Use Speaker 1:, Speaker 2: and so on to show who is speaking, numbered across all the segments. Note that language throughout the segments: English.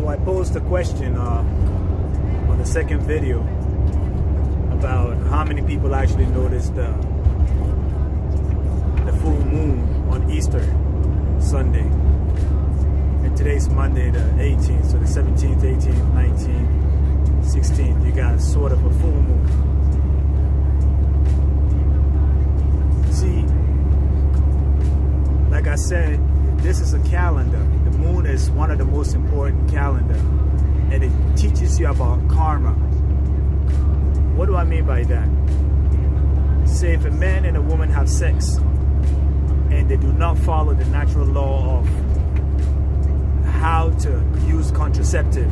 Speaker 1: So I posed a question on the second video about how many people actually noticed the full moon on Easter Sunday. And today's Monday the 18th, so the 17th, 18th, 19th, 16th, you got sort of a full moon. See, like I said, this is a calendar. The moon is one of the most important calendar, and it teaches you about karma. What do I mean by that? Say if a man and a woman have sex and they do not follow the natural law of how to use contraceptive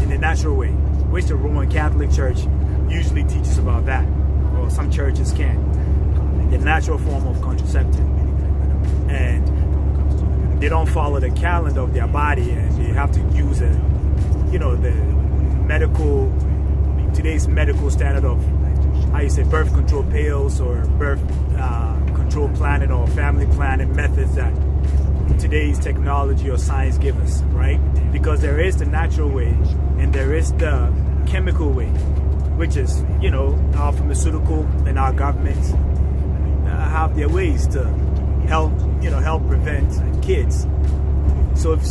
Speaker 1: in the natural way, which the Roman Catholic Church usually teaches about that, or some churches can, the natural form of contraceptive, and they don't follow the calendar of their body, and they have to use the medical, today's medical standard of, how you say, birth control pills or birth control planning or family planning methods that today's technology or science give us, right? Because there is the natural way and there is the chemical way, which is, our pharmaceutical and our governments have their ways to help prevent kids. So if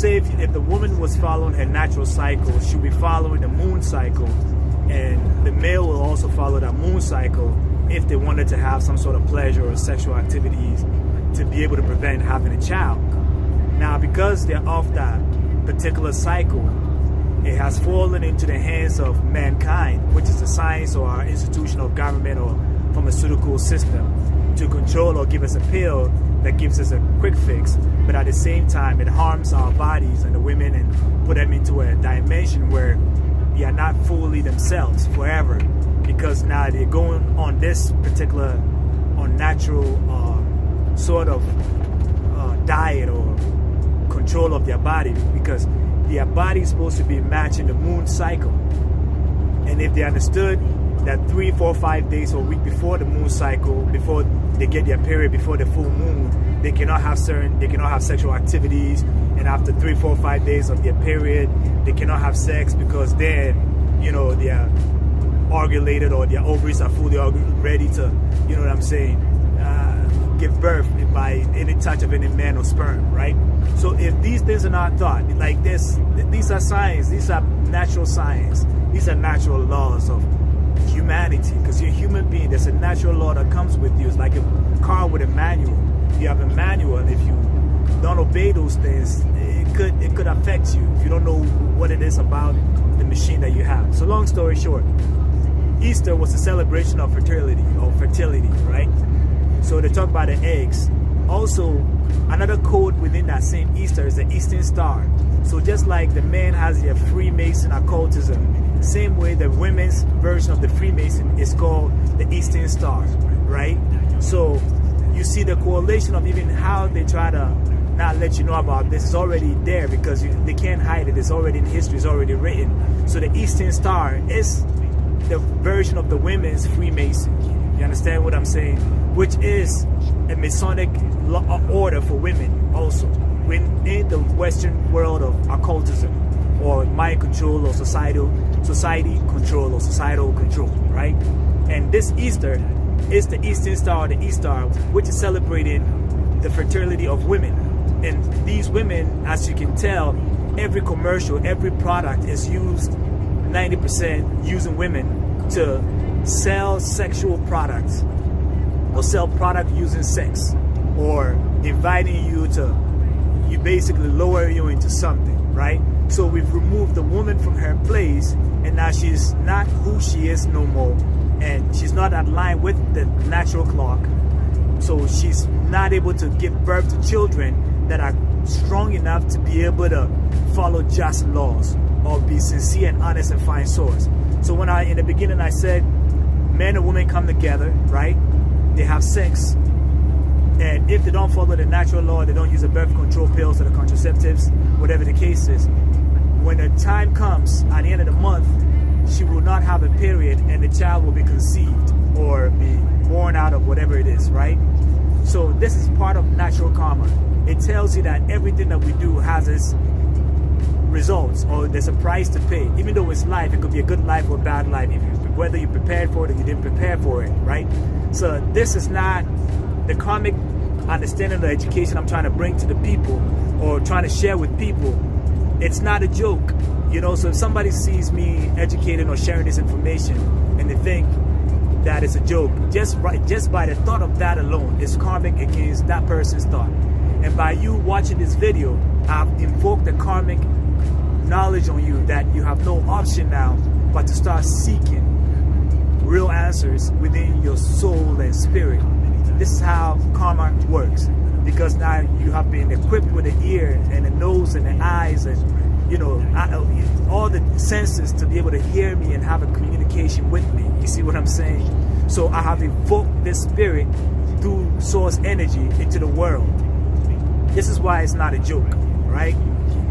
Speaker 1: the woman was following her natural cycle, she'll be following the moon cycle, and the male will also follow that moon cycle if they wanted to have some sort of pleasure or sexual activities to be able to prevent having a child. Now, because they're off that particular cycle, it has fallen into the hands of mankind, which is the science or our institution of government or pharmaceutical system, to control or give us a pill that gives us a quick fix, but at the same time it harms our bodies and the women and put them into a dimension where they are not fully themselves forever, because now they're going on this particular unnatural sort of diet or control of their body, because their body is supposed to be matching the moon cycle. And if they understood that 3, 4, 5 days or a week before the moon cycle, before they get their period, before the full moon, they cannot have sexual activities, and after 3, 4, 5 days of their period, they cannot have sex, because then, they are ovulated or their ovaries are fully ready to, give birth by any touch of any man or sperm, right? So if these things are not taught like this, these are science, these are natural science, these are natural laws of humanity, because you're a human being. There's a natural law that comes with you. It's like a car with a manual. You have a manual, and if you don't obey those things, it could affect you if you don't know what it is about the machine that you have. So long story short, Easter was a celebration of fertility, right? So they talk about the eggs. Also, another code within that same Easter is the Eastern Star. So just like the man has their Freemason occultism, same way the women's version of the Freemason is called the Eastern Star, right? So you see the correlation of even how they try to not let you know about this is already there, because they can't hide it. It's already in history. It's already written. So the Eastern Star is the version of the women's Freemason. You understand what I'm saying? Which is a Masonic order for women also. In the Western world of occultism or mind control or society control or societal control, right? And this Easter is the Eastern Star, the East Star, which is celebrating the fertility of women. And these women, as you can tell, every commercial, every product is used 90% using women to sell sexual products, or sell product using sex, or inviting you to, you basically lower you into something, right? So we've removed the woman from her place, and now she's not who she is no more, and she's not aligned with the natural clock. So she's not able to give birth to children that are strong enough to be able to follow just laws or be sincere and honest and find source. So when in the beginning I said men and women come together, right? They have sex, and if they don't follow the natural law, they don't use the birth control pills or the contraceptives, whatever the case is, when the time comes at the end of the month, she will not have a period, and the child will be conceived or be born out of whatever it is, right? So this is part of natural karma. It tells you that everything that we do has its results, or there's a price to pay. Even though it's life, it could be a good life or a bad life, whether you prepared for it or you didn't prepare for it, right? So this is not the karmic understanding of the education I'm trying to bring to the people or trying to share with people. It's not a joke, you know. So if somebody sees me educating or sharing this information and they think that it's a joke, just by the thought of that alone, it's karmic against that person's thought. And by you watching this video, I've invoked the karmic knowledge on you that you have no option now but to start seeking real answers within your soul and spirit. This is how karma works, because now you have been equipped with the ear and the nose and the eyes and, you know, all the senses to be able to hear me and have a communication with me. You see what I'm saying? So I have evoked this spirit through source energy into the world. This is why it's not a joke, right?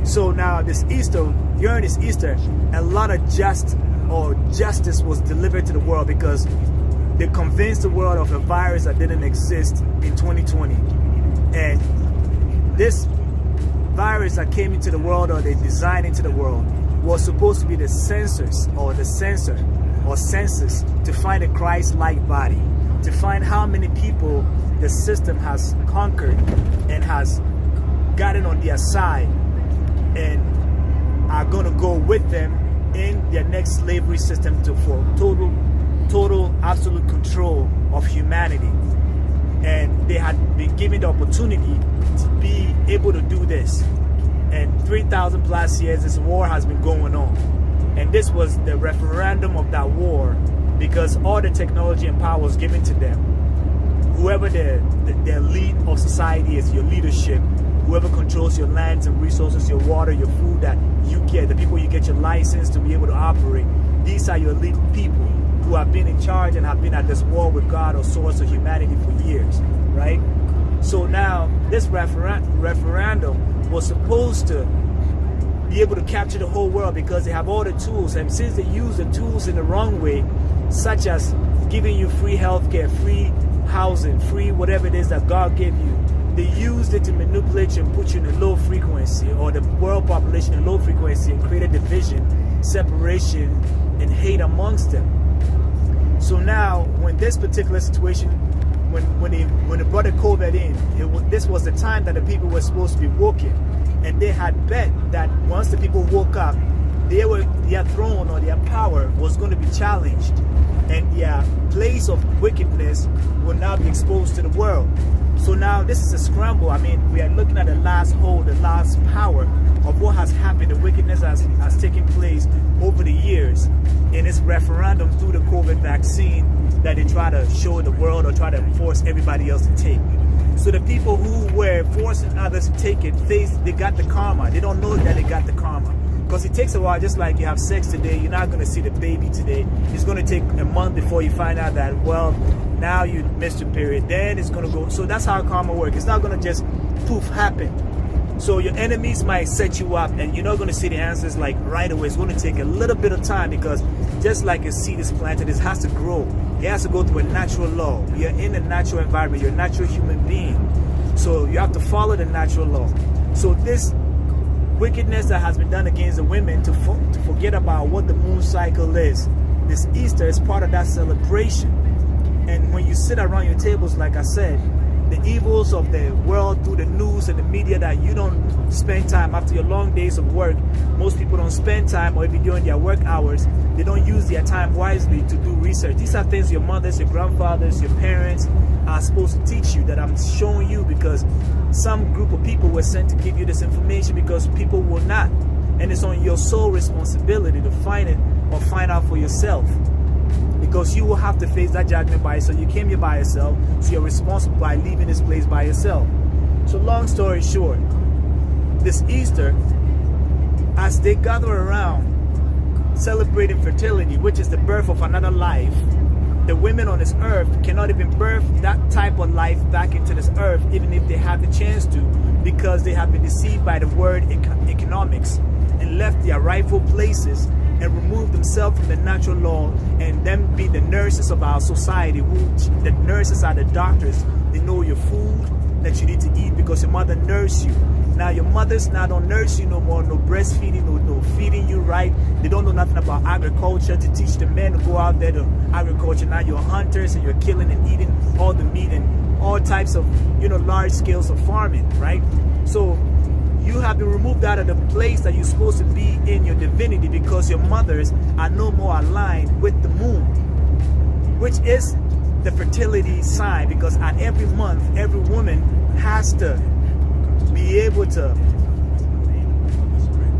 Speaker 1: So now this Easter, during this Easter, a lot of justice was delivered to the world, because they convinced the world of a virus that didn't exist in 2020. And this virus that came into the world, or they designed into the world, was supposed to be the census or the sensor or census to find a Christ-like body, to find how many people the system has conquered and has gotten on their side and are going to go with them in their next slavery system for total absolute control of humanity. And they had been given the opportunity to be able to do this. And 3,000 plus years this war has been going on. And this was the referendum of that war, because all the technology and power was given to them. Whoever the elite of society is, your leadership, whoever controls your lands and resources, your water, your food that you get, the people you get your license to be able to operate, these are your elite people who have been in charge and have been at this war with God or source of humanity for years, right? So now this referendum was supposed to be able to capture the whole world, because they have all the tools. And since they use the tools in the wrong way, such as giving you free healthcare, free housing, free whatever it is that God gave you, they used it to manipulate you and put you in a low frequency, or the world population in low frequency, and create a division, separation, and hate amongst them. So now, when this particular situation, when they brought the COVID in, this was the time that the people were supposed to be woken, and they had bet that once the people woke up, their throne or their power was going to be challenged, and their place of wickedness will now be exposed to the world. So now this is a scramble. I mean, we are looking at the last hold, the last power of what has happened. The wickedness has taken place over the years in this referendum through the COVID vaccine that they try to show the world or try to force everybody else to take. So the people who were forcing others to take it, they got the karma. They don't know that they got the karma. Because it takes a while. Just like you have sex today, you're not going to see the baby today. It's going to take a month before you find out that, well, now you missed your period. Then it's going to go. So that's how karma works. It's not going to just poof happen. So your enemies might set you up, and you're not going to see the answers like right away. It's going to take a little bit of time, because just like a seed is planted, it has to grow. It has to go through a natural law. You're in a natural environment. You're a natural human being. So you have to follow the natural law. So this wickedness that has been done against the women, to forget about what the moon cycle is, this Easter is part of that celebration. And when you sit around your tables, like I said, the evils of the world through the news and the media, that you don't spend time after your long days of work. Most people don't spend time, or if you're during their work hours, they don't use their time wisely to do research. These are things your mothers, your grandfathers, your parents are supposed to teach you, that I'm showing you, because some group of people were sent to give you this information, because people will not. And it's on your sole responsibility to find it or find out for yourself, because you will have to face that judgment by yourself. You came here by yourself, so you're responsible by leaving this place by yourself. So long story short, this Easter, as they gather around celebrating fertility, which is the birth of another life, the women on this earth cannot even birth that type of life back into this earth, even if they have the chance to, because they have been deceived by the word economics and left their rightful places and removed themselves from the natural law, and them be the nurses of our society. The nurses are the doctors. They know your food that you need to eat, because your mother nursed you. Now your mothers now don't nurse you no more, no breastfeeding, no feeding you right. They don't know nothing about agriculture to teach the men to go out there to agriculture. Now you're hunters and you're killing and eating all the meat and all types of, you know, large scales of farming, right? So you have been removed out of the place that you're supposed to be in your divinity because your mothers are no more aligned with the moon, which is the fertility sign, because at every month, every woman has to be able to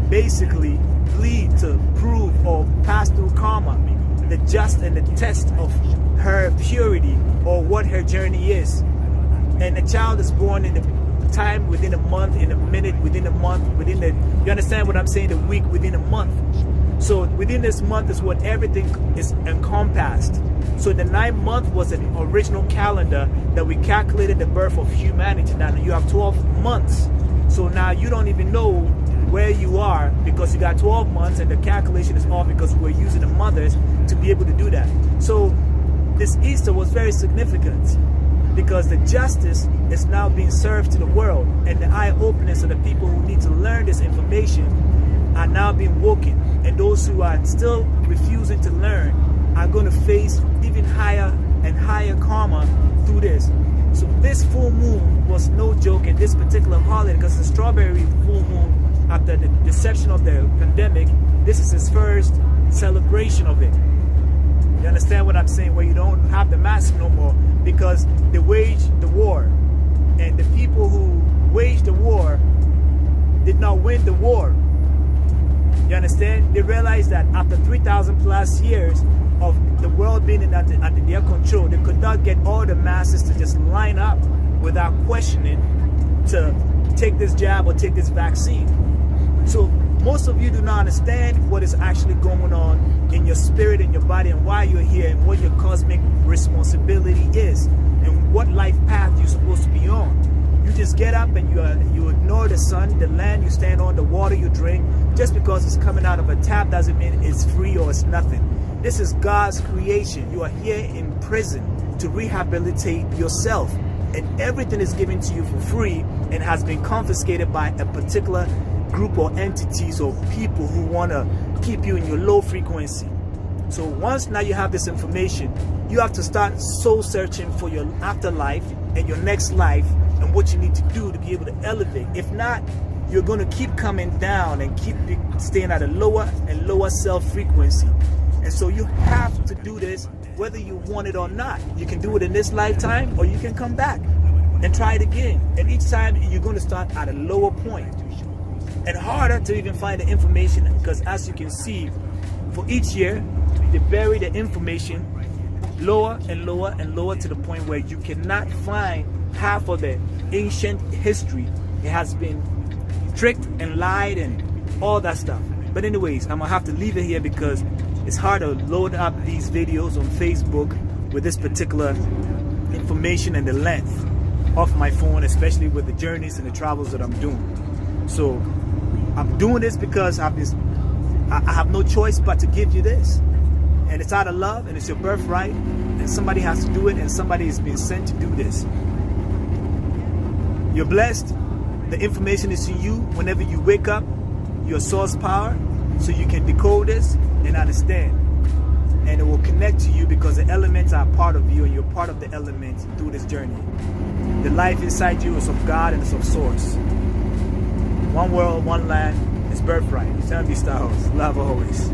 Speaker 1: basically bleed to prove or pass through karma, the just and the test of her purity or what her journey is. And the child is born in the time within a month, in a minute within a month, within the, you understand what I'm saying, the week within a month. So within this month is what everything is encompassed. So the 9th month was an original calendar that we calculated the birth of humanity. Now you have 12 months. So now you don't even know where you are because you got 12 months and the calculation is off because we're using the mothers to be able to do that. So this Easter was very significant because the justice is now being served to the world, and the eye-openers of the people who need to learn this information are now being woken, and those who are still refusing to learn are going to face even higher and higher karma through this. So this full moon was no joke, and this particular holiday, because the strawberry full moon, after the deception of the pandemic, this is his first celebration of it. You understand what I'm saying? Where you don't have the mask no more because they waged the war, and the people who waged the war did not win the war. You understand? They realized that after 3,000 plus years of the world being under their control, they could not get all the masses to just line up without questioning to take this jab or take this vaccine. So most of you do not understand what is actually going on in your spirit, in your body, and why you're here, and what your cosmic responsibility is, and what life path you're supposed to be on. You just get up and you ignore the sun, the land you stand on, the water you drink. Just because it's coming out of a tap doesn't mean it's free or it's nothing. This is God's creation. You are here in prison to rehabilitate yourself, and everything is given to you for free and has been confiscated by a particular group or entities or people who want to keep you in your low frequency. So once now you have this information, you have to start soul searching for your afterlife and your next life and what you need to do to be able to elevate. If not, you're going to keep coming down and keep staying at a lower and lower self frequency. And so you have to do this whether you want it or not. You can do it in this lifetime, or you can come back and try it again. And each time you're going to start at a lower point and harder to even find the information, because as you can see, for each year they bury the information lower and lower and lower to the point where you cannot find half of the ancient history. It has been tricked and lied and all that stuff. But anyways, I'm gonna have to leave it here because it's hard to load up these videos on Facebook with this particular information and the length of my phone, especially with the journeys and the travels that I'm doing. So I'm doing this because I have no choice but to give you this, and it's out of love, and it's your birthright, and somebody has to do it, and somebody is being sent to do this. You're blessed. The information is in you whenever you wake up, your source power, so you can decode this and understand, and it will connect to you because the elements are part of you, and you're part of the elements through this journey. The life inside you is of God and it's of source. One world, one land, it's birthright. Sammybmicafella, love always.